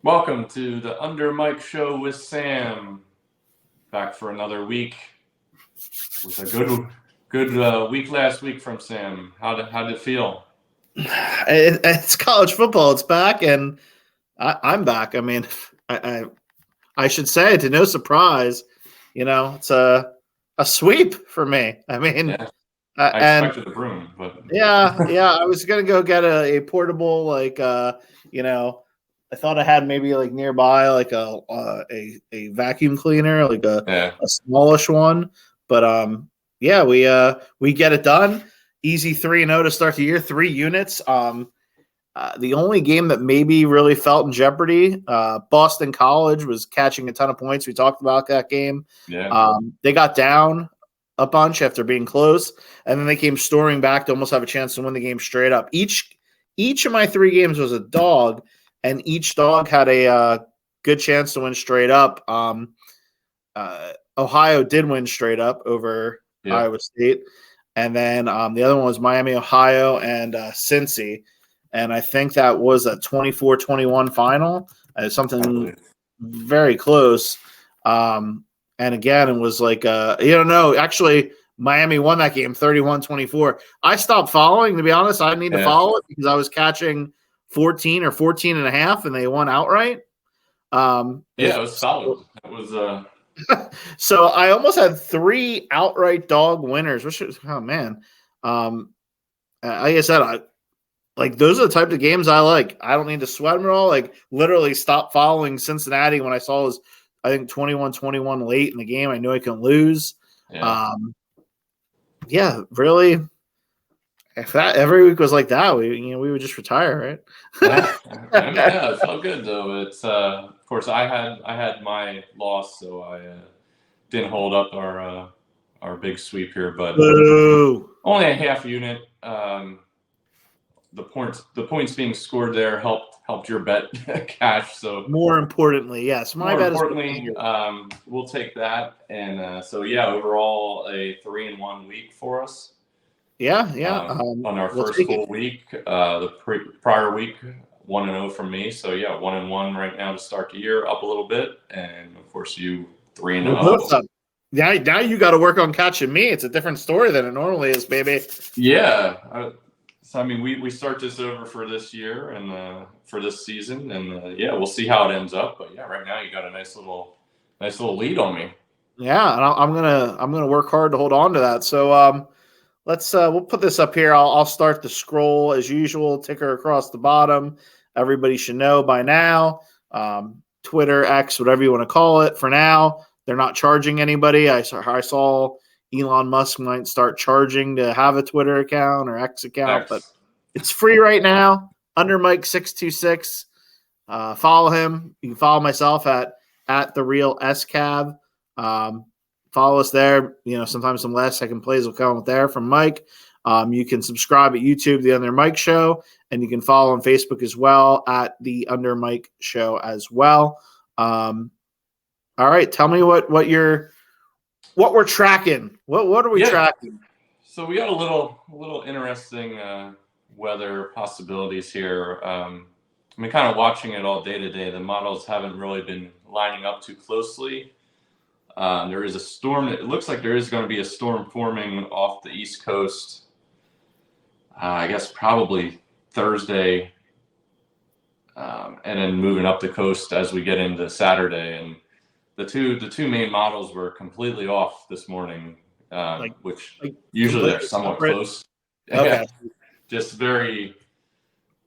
Welcome to the UnderMike show with Sam. Back for another week. It was a good week last week from Sam. How did it feel? It's college football. It's back, and I'm back. I mean, I should say, to no surprise, it's a sweep for me. I mean, Yeah, I expected the broom, but yeah. I was gonna go get a portable, I thought I had maybe like nearby like a vacuum cleaner, like a smallish one. But yeah, we get it done. Easy 3-0 to start the year. 3 units. The only game that maybe really felt in jeopardy, Boston College was catching a ton of points. We talked about that game. Yeah. They got down a bunch after being close, and then they came storming back to almost have a chance to win the game straight up. Each of my 3 games was a dog, and each dog had a good chance to win straight up. Ohio did win straight up over Iowa State. And then the other one was Miami, Ohio, and Cincy. And I think that was a 24-21 final. Something very close. And again, it was like, actually, Miami won that game 31-24. I stopped following, to be honest. I need to follow it because I was catching 14 or 14 and a half, and they won outright. It was solid. It was So I almost had 3 outright dog winners, which is, oh man. Like I said, those are the type of games I like. I don't need to sweat them at all. Like, literally stop following Cincinnati when I saw it was, I think, 21-21 late in the game. I knew I couldn't lose. Really. If that every week was like that, we would just retire, right? It felt good though. It's of course I had my loss, so I didn't hold up our big sweep here, but only a half unit. The points being scored there helped your bet cash. So more importantly, yes, we'll take that. And overall a 3-1 week for us. On our first full week. The prior week, 1-0 from me. So 1-1 right now to start the year, up a little bit, and of course you 3-0. Now you got to work on catching me. It's a different story than it normally is, baby. Yeah. So I mean, we start this over for this year and for this season, and we'll see how it ends up. But right now you got a nice little lead on me. Yeah, and I'm gonna work hard to hold on to that. So we'll put this up here. I'll start the scroll as usual. Ticker across the bottom. Everybody should know by now. Twitter, X, whatever you want to call it. For now, they're not charging anybody. I saw Elon Musk might start charging to have a Twitter account or X account, but it's free right now. UnderMike626. Follow him. You can follow myself at the real SCAV. Follow us there. Sometimes some last second plays will come up there from Mike. You can subscribe at YouTube, the UnderMike Show, and you can follow on Facebook as well at the UnderMike Show as well. All right, tell me what we're tracking. What are we tracking? So we got a little interesting weather possibilities here. Kind of watching it all day to day. The models haven't really been lining up too closely. There is a storm. It looks like there is going to be a storm forming off the East Coast. I guess probably Thursday, and then moving up the coast as we get into Saturday. And the two main models were completely off this morning, which usually they're somewhat close. Okay. Just very.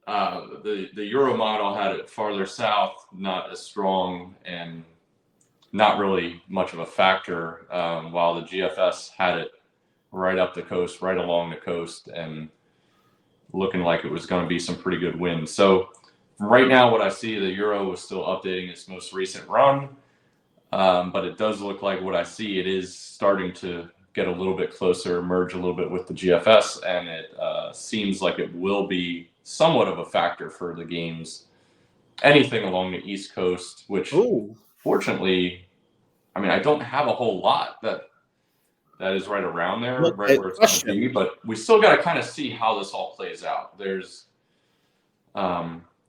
The Euro model had it farther south, not as strong, and not really much of a factor, while the GFS had it right up the coast, right along the coast, and looking like it was going to be some pretty good winds. So right now what I see, the Euro is still updating its most recent run, but it does look like what I see, it is starting to get a little bit closer, merge a little bit with the GFS, and it seems like it will be somewhat of a factor for the games. Anything along the East Coast, which fortunately, I don't have a whole lot that is right around there, right where it's going to be, but we still got to kind of see how this all plays out. There's,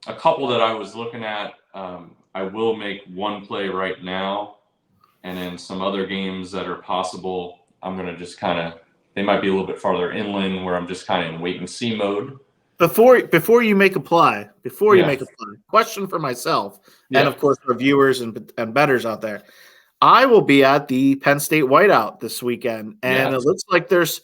a couple that I was looking at. I will make one play right now, and then some other games that are possible. I'm gonna just kind of. They might be a little bit farther inland, where I'm just kind of in wait and see mode. Before you make a play, Yeah. question for myself, and Yeah. of course our viewers and bettors out there. I will be at the Penn State Whiteout this weekend, and Yeah. it looks like there's,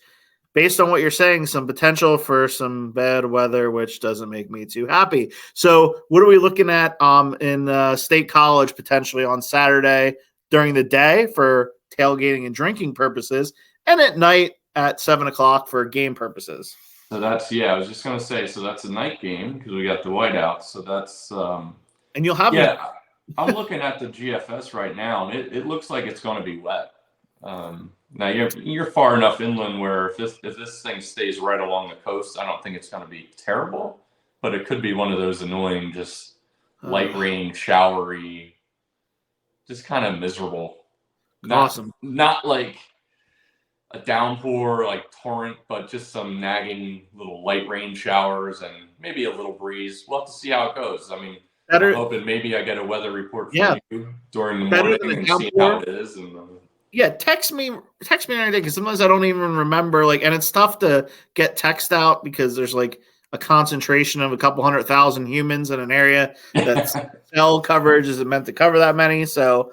based on what you're saying, some potential for some bad weather, which doesn't make me too happy. So, what are we looking at in State College potentially on Saturday during the day for tailgating and drinking purposes, and at night at 7 o'clock for game purposes? So that's I was just gonna say. So that's a night game because we got the whiteout. So that's And you'll have yeah. I'm looking at the GFS right now, and it looks like it's going to be wet. Now you're far enough inland where if this thing stays right along the coast, I don't think it's going to be terrible, but it could be one of those annoying, just light rain, showery, just kind of miserable. Awesome. Not like a downpour, like torrent, but just some nagging little light rain showers and maybe a little breeze. We'll have to see how it goes. I mean, I'm hoping maybe I get a weather report from you during the morning and see how it is. And text me anything, because sometimes I don't even remember. And it's tough to get text out because there's like a concentration of a couple 100,000 humans in an area that's cell coverage isn't meant to cover that many. So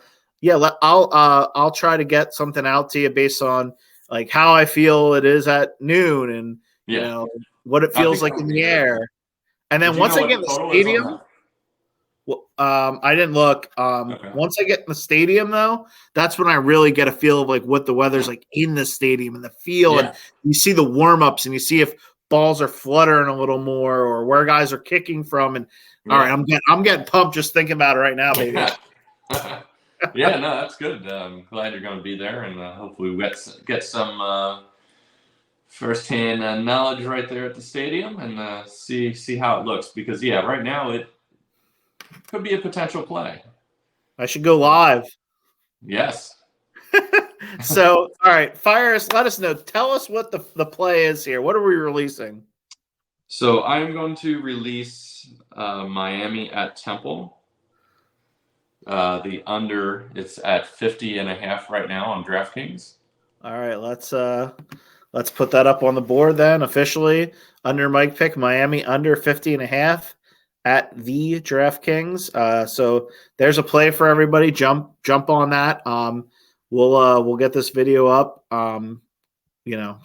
I'll try to get something out to you based on like how I feel it is at noon and you know what it feels like in the air. And then once I get in the stadium, I didn't look. Once I get in the stadium, though, that's when I really get a feel of like what the weather's like in the stadium and the feel. And you see the warm-ups and you see if balls are fluttering a little more or where guys are kicking from. And all right, I'm getting pumped just thinking about it right now, baby. Yeah, no, that's good. I'm glad you're going to be there, and hopefully we get some firsthand knowledge right there at the stadium and see how it looks. Because right now it could be a potential play. I should go live. Yes. So, all right, fire us. Let us know. Tell us what the play is here. What are we releasing? So I'm going to release Miami at Temple. The under, it's at 50.5 right now on DraftKings. All right, let's put that up on the board then officially. UnderMike pick Miami under 50.5 at the DraftKings. So there's a play for everybody. Jump on that. We'll get this video up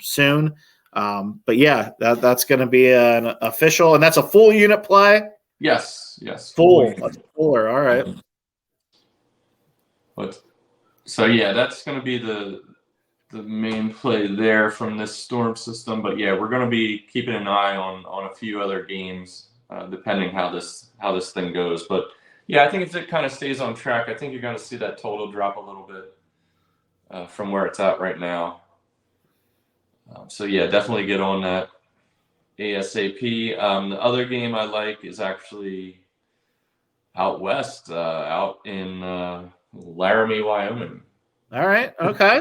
soon. But yeah, that's going to be an official, and that's a full unit play. Yes. Full. That's fuller. All right. But so that's going to be the main play there from this storm system. But we're going to be keeping an eye on a few other games depending how this thing goes. But I think if it kind of stays on track, I think you're going to see that total drop a little bit from where it's at right now. So definitely get on that ASAP. The other game I like is actually out west, out in Laramie, Wyoming. All right. Okay.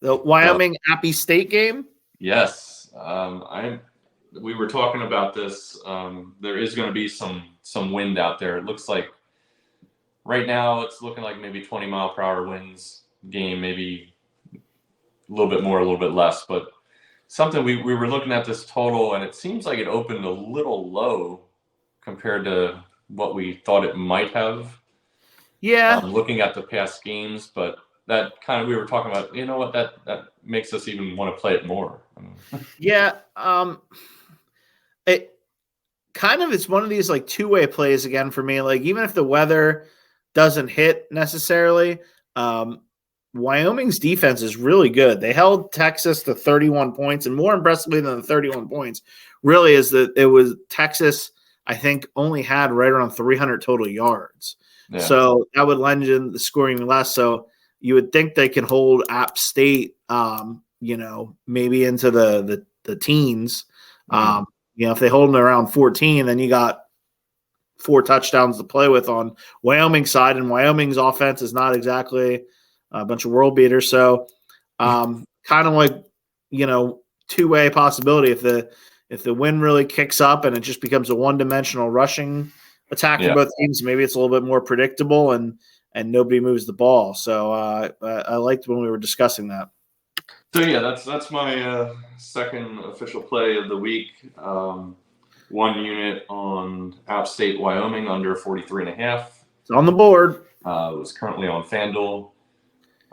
The Wyoming Appy State game. Yes. We were talking about this. There is going to be some wind out there. It looks like right now it's looking like maybe 20-mile-per-hour winds game, maybe a little bit more, a little bit less. But something we were looking at this total, and it seems like it opened a little low compared to what we thought it might have. Yeah. Looking at the past games, but that kind of, we were talking about, what, that makes us even want to play it more. Yeah. It kind of, it's one of these like two-way plays again for me. Like even if the weather doesn't hit necessarily, Wyoming's defense is really good. They held Texas to 31 points, and more impressively than the 31 points really is that it was Texas, I think, only had right around 300 total yards. Yeah. So that would lend in the scoring less. So you would think they can hold App State, maybe into the teens. Mm-hmm. If they hold them around 14, then you got 4 touchdowns to play with on Wyoming's side, and Wyoming's offense is not exactly a bunch of world beaters. So kind of like, two-way possibility. If the wind really kicks up and it just becomes a one-dimensional rushing attack from both teams. Maybe it's a little bit more predictable and nobody moves the ball. So I liked when we were discussing that. So yeah, that's my second official play of the week. 1 unit on App State, Wyoming, under 43.5. It's on the board. It was currently on FanDuel.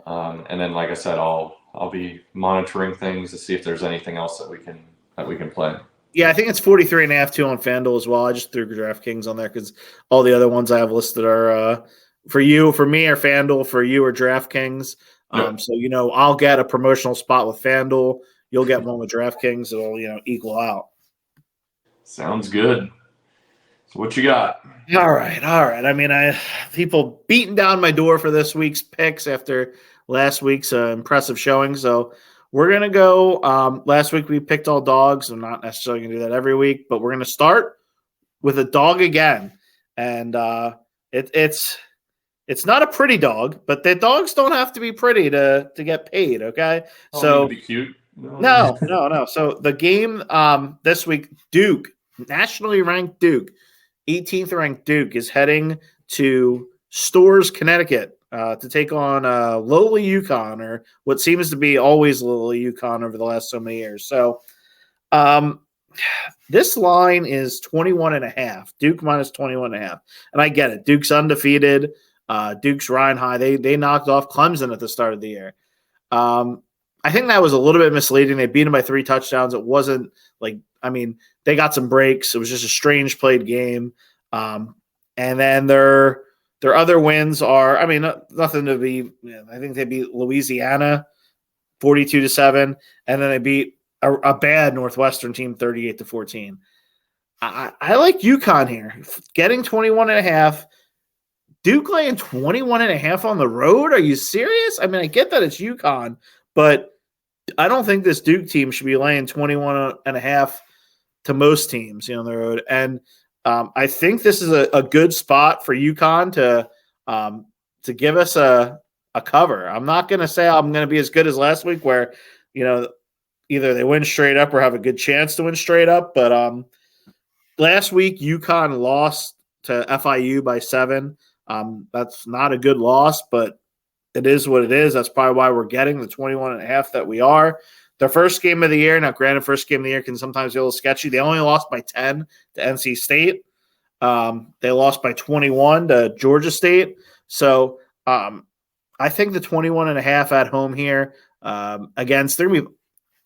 And then, like I said, I'll be monitoring things to see if there's anything else that we can play. Yeah, I think it's 43.5 too on FanDuel as well. I just threw DraftKings on there because all the other ones I have listed are for me are FanDuel, for you are DraftKings. So I'll get a promotional spot with FanDuel. You'll get one with DraftKings. It'll equal out. Sounds good. So what you got? All right. I mean, people beating down my door for this week's picks after last week's impressive showing. So we're going to go. Last week we picked all dogs. I'm not necessarily going to do that every week, but we're going to start with a dog again. And it's not a pretty dog, but the dogs don't have to be pretty to get paid. Okay. So be cute. No. So the game this week, Duke, nationally ranked Duke, 18th ranked Duke, is heading to Storrs, Connecticut, to take on lowly UConn, or what seems to be always lowly UConn over the last so many years. So this line is 21.5. Duke minus 21.5. And I get it. Duke's undefeated. Duke's riding high. They knocked off Clemson at the start of the year. I think that was a little bit misleading. They beat them by 3 touchdowns. It wasn't they got some breaks. It was just a strange played game. And then their other wins are, nothing to be. I think they beat Louisiana 42-7, and then they beat a bad Northwestern team 38-14. I like UConn here, getting 21.5. Duke laying 21.5 on the road. Are you serious? I get that it's UConn, but I don't think this Duke team should be laying 21.5 to most teams, on the road. And I think this is a good spot for UConn to give us a cover. I'm not going to say I'm going to be as good as last week where, either they win straight up or have a good chance to win straight up. But last week, UConn lost to FIU by 7. That's not a good loss, but it is what it is. That's probably why we're getting the 21.5 that we are. Their first game of the year, now granted, first game of the year can sometimes be a little sketchy. They only lost by 10 to NC State. They lost by 21 to Georgia State. So I think the 21.5 at home here against, they're going to be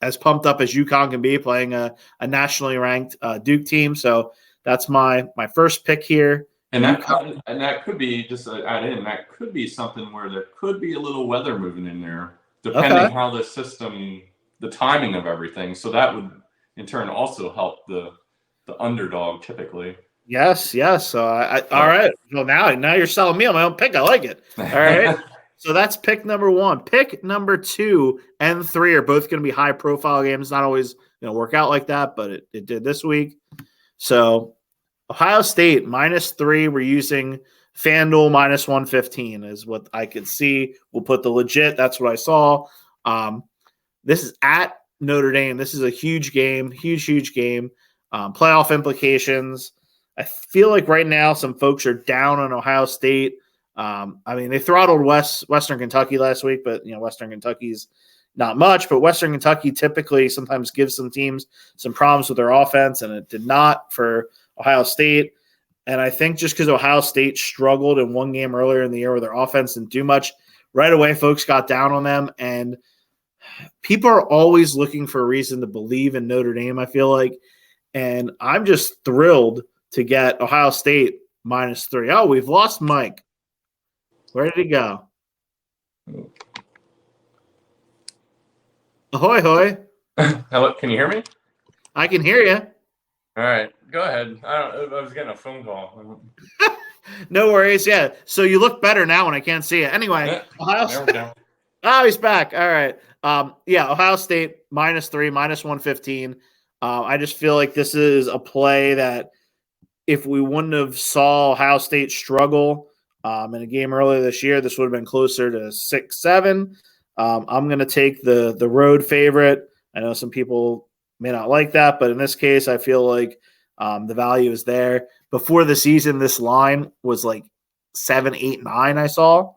as pumped up as UConn can be playing a nationally ranked Duke team. So that's my first pick here. And that could be, just add in, that could be something where there could be a little weather moving in there, depending how the system, the timing of everything. So that would, in turn, also help the underdog typically. Yes. So all right. Well, now you're selling me on my own pick. I like it. All right. So that's pick number 1. Pick number 2 and 3 are both going to be high profile games. Not always work out like that, but it did this week. So Ohio State -3. We're using FanDuel -115 is what I could see. We'll put the legit. That's what I saw. This is at Notre Dame. This is a huge game, huge game. Playoff implications. I feel like right now some folks are down on Ohio State. They throttled Western Kentucky last week, but Western Kentucky's not much. But Western Kentucky typically sometimes gives some teams some problems with their offense, and it did not for Ohio State. And I think just because Ohio State struggled in one game earlier in the year where their offense didn't do much, right away folks got down on them. And people are always looking for a reason to believe in Notre Dame, I feel like. And I'm just thrilled to get Ohio State -3. Oh, we've lost Mike. Where did he go? Ahoy, hoy. Hello, can you hear me? I can hear you. All right, go ahead. I was getting a phone call. No worries. Yeah. So you look better now when I can't see it. Anyway, Ohio State. Oh, he's back. All right. Ohio State -3, -115. I just feel like this is a play that if we wouldn't have saw Ohio State struggle in a game earlier this year, this would have been closer to 6-7. I'm going to take the road favorite. I know some people may not like that, but in this case, I feel like the value is there. before the season, this line was like 7, 8, 9. I saw,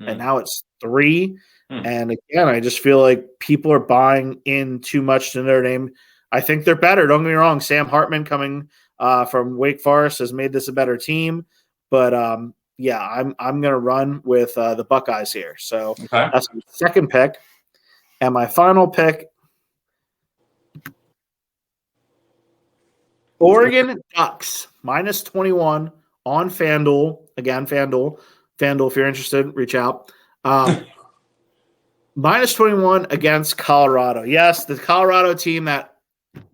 and now it's 3. And again, I just feel like people are buying in too much to Notre Dame. I think they're better. Don't get me wrong. Sam Hartman coming from Wake Forest has made this a better team, but yeah, I'm gonna run with the Buckeyes here. So that's my second pick, and my final pick. Oregon Ducks -21 on FanDuel. Again, FanDuel. FanDuel, if you're interested, reach out. -21 against Colorado. Yes, the Colorado team that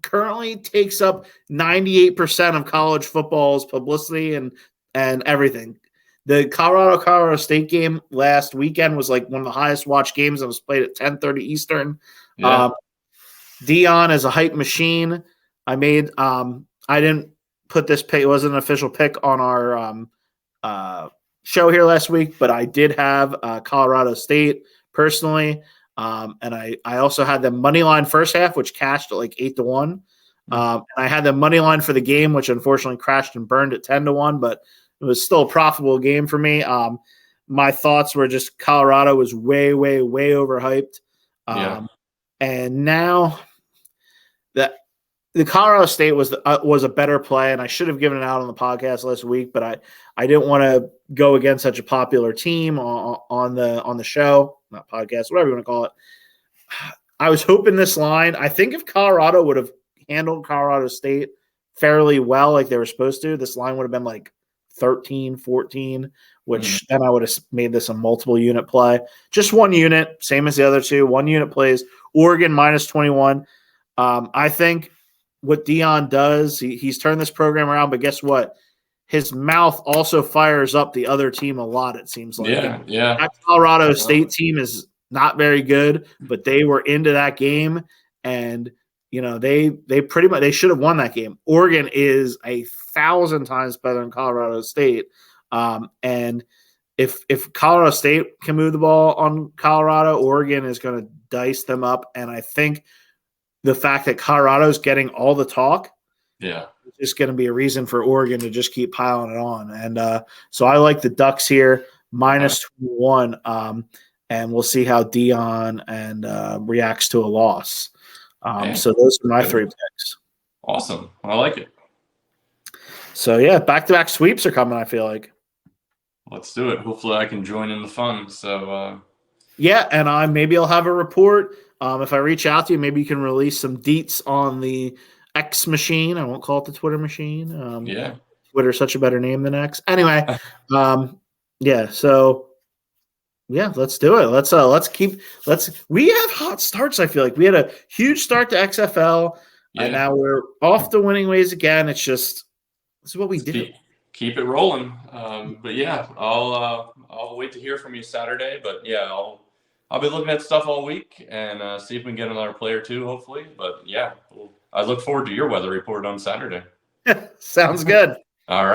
currently takes up 98% of college football's publicity and everything. The Colorado State game last weekend was like one of the highest watched games that was played at 10:30 Eastern. Yeah. Dion is a hype machine. I didn't put this pick. It wasn't an official pick on our show here last week, but I did have Colorado State personally. And I also had the money line first half, which cashed at like 8-1. And I had the money line for the game, which unfortunately crashed and burned at 10-1, but it was still a profitable game for me. My thoughts were just Colorado was way, way, way overhyped. And now that the Colorado State was a better play, and I should have given it out on the podcast last week, but I didn't want to go against such a popular team on the show, not podcast, whatever you want to call it. I was hoping this line. I think if Colorado would have handled Colorado State fairly well, like they were supposed to, this line would have been like 13, 14, which then I would have made this a multiple unit play. Just one unit, same as the other two. 1 unit plays. Oregon -21. I think what Dion does, he's turned this program around, but guess what? His mouth also fires up the other team a lot, it seems like. Yeah. That Colorado State team is not very good, but they were into that game, and they pretty much they should have won that game. Oregon is 1,000 times better than Colorado State. And if Colorado State can move the ball on Colorado, Oregon is going to dice them up. And I think the fact that Colorado's getting all the talk, is just going to be a reason for Oregon to just keep piling it on. And so I like the Ducks here, -21. And we'll see how Dion reacts to a loss. So those are my 3 picks. Awesome. I like it. So, yeah, back-to-back sweeps are coming, I feel like. Let's do it. Hopefully I can join in the fun. So, yeah, and maybe I'll have a report. If I reach out to you, maybe you can release some deets on the X machine. I won't call it the Twitter machine. Twitter's such a better name than X. Anyway, yeah, so yeah, let's do it. We have hot starts, I feel like. We had a huge start to XFL, and now we're off the winning ways again. It's just this is what we do. Keep it rolling. But yeah, I'll wait to hear from you Saturday. But yeah, I'll be looking at stuff all week and see if we can get another player too, hopefully. But yeah, I look forward to your weather report on Saturday. Sounds good. All right.